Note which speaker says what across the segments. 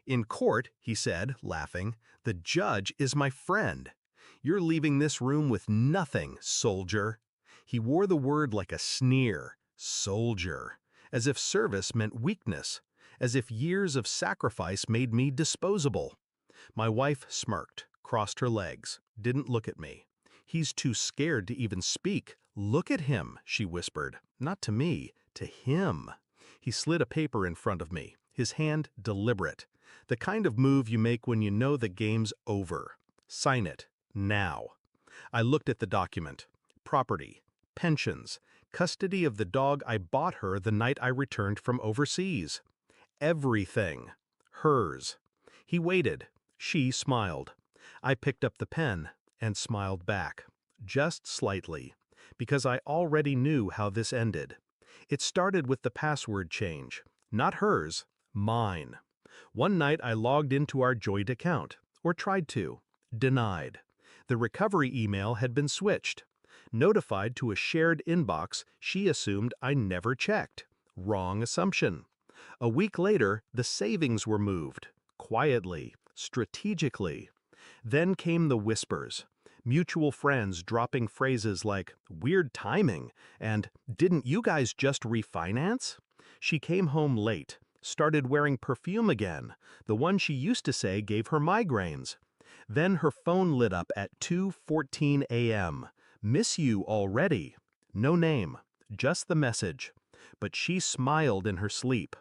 Speaker 1: In court, he said, laughing, the judge is my friend. You're leaving this room with nothing, soldier. He wore the word like a sneer, soldier, as if service meant weakness, as if years of sacrifice made me disposable. My wife smirked, crossed her legs, didn't look at me. He's too scared to even speak. Look at him, she whispered. Not to me, to him. He slid a paper in front of me, his hand deliberate. The kind of move you make when you know the game's over. Sign it, now. I looked at the document. Property, pensions, custody of the dog I bought her the night I returned from overseas. Everything. Hers. He waited. She smiled. I picked up the pen and smiled back, just slightly, because I already knew how this ended. It started with the password change. Not hers, mine. One night I logged into our joint account, or tried to. Denied. The recovery email had been switched. Notified to a shared inbox she assumed I never checked. Wrong assumption. A week later, the savings were moved. Quietly, strategically. Then came the whispers. Mutual friends dropping phrases like, weird timing, and didn't you guys just refinance? She came home late, started wearing perfume again, the one she used to say gave her migraines. Then her phone lit up at 2:14 a.m. Miss you already. No name, just the message. But she smiled in her sleep.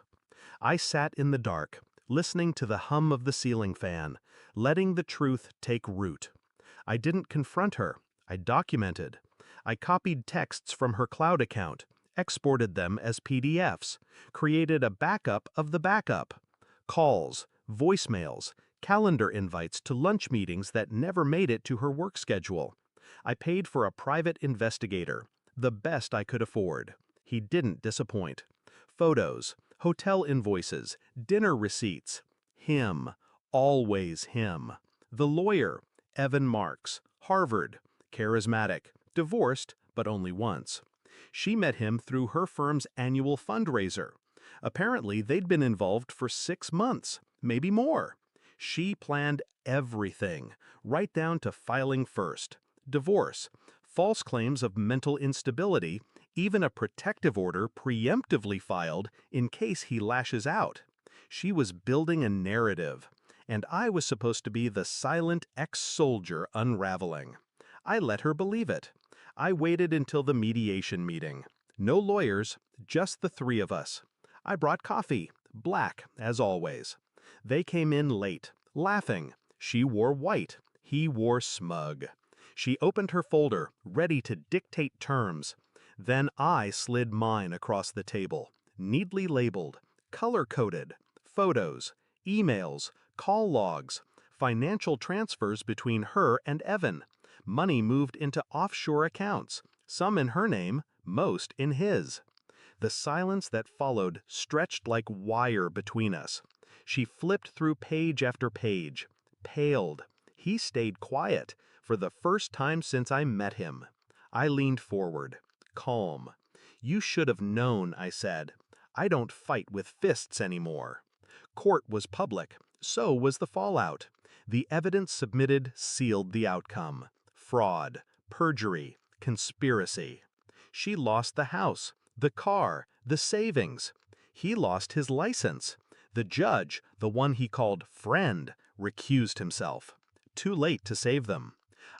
Speaker 1: I sat in the dark, listening to the hum of the ceiling fan, letting the truth take root. I didn't confront her. I documented. I copied texts from her cloud account, exported them as PDFs, created a backup of the backup. Calls, voicemails, calendar invites to lunch meetings that never made it to her work schedule. I paid for a private investigator, the best I could afford. He didn't disappoint. Photos, hotel invoices, dinner receipts. Him, always him. The lawyer, Evan Marks, Harvard, charismatic, divorced, but only once. She met him through her firm's annual fundraiser. Apparently, they'd been involved for 6 months, maybe more. She planned everything, right down to filing first. Divorce, false claims of mental instability, even a protective order preemptively filed in case he lashes out. She was building a narrative, and I was supposed to be the silent ex-soldier unraveling. I let her believe it. I waited until the mediation meeting. No lawyers, just the three of us. I brought coffee, black, as always. They came in late, laughing. She wore white. He wore smug. She opened her folder, ready to dictate terms. Then I slid mine across the table, neatly labeled, color-coded, photos, emails, call logs, financial transfers between her and Evan, money moved into offshore accounts, some in her name, most in his. The silence that followed stretched like wire between us. She flipped through page after page, paled. He stayed quiet, for the first time since I met him. I leaned forward, calm. You should have known, I said. I don't fight with fists anymore. Court was public, so was the fallout. The evidence submitted sealed the outcome. Fraud, perjury, conspiracy. She lost the house, the car, the savings. He lost his license. The judge, the one he called friend, recused himself. Too late to save them.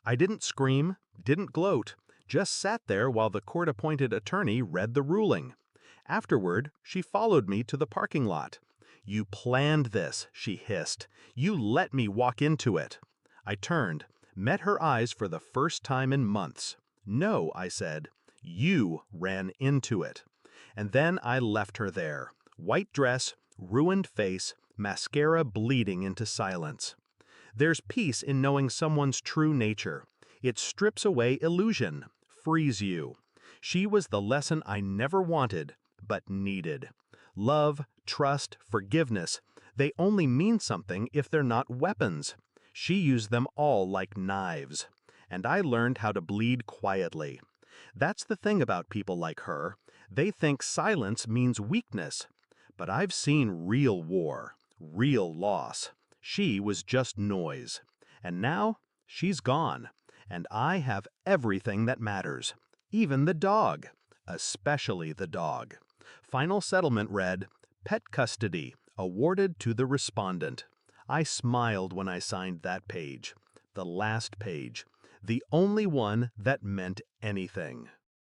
Speaker 1: I didn't scream, didn't gloat, just sat there while the court-appointed attorney read the ruling. Afterward, she followed me to the parking lot. You planned this, she hissed. You let me walk into it. I turned, met her eyes for the first time in months. No, I said. You ran into it. And then I left her there. White dress, ruined face, mascara bleeding into silence. There's peace in knowing someone's true nature. It strips away illusion, frees you. She was the lesson I never wanted, but needed. Love, trust, forgiveness, they only mean something if they're not weapons. She used them all like knives. And I learned how to bleed quietly. That's the thing about people like her. They think silence means weakness. But I've seen real war, Real loss. She was just noise. And now, she's gone. And I have everything that matters. Even the dog. Especially the dog. Final settlement read, Pet custody, awarded to the respondent. I smiled when I signed that page. The last page. The only one that meant anything.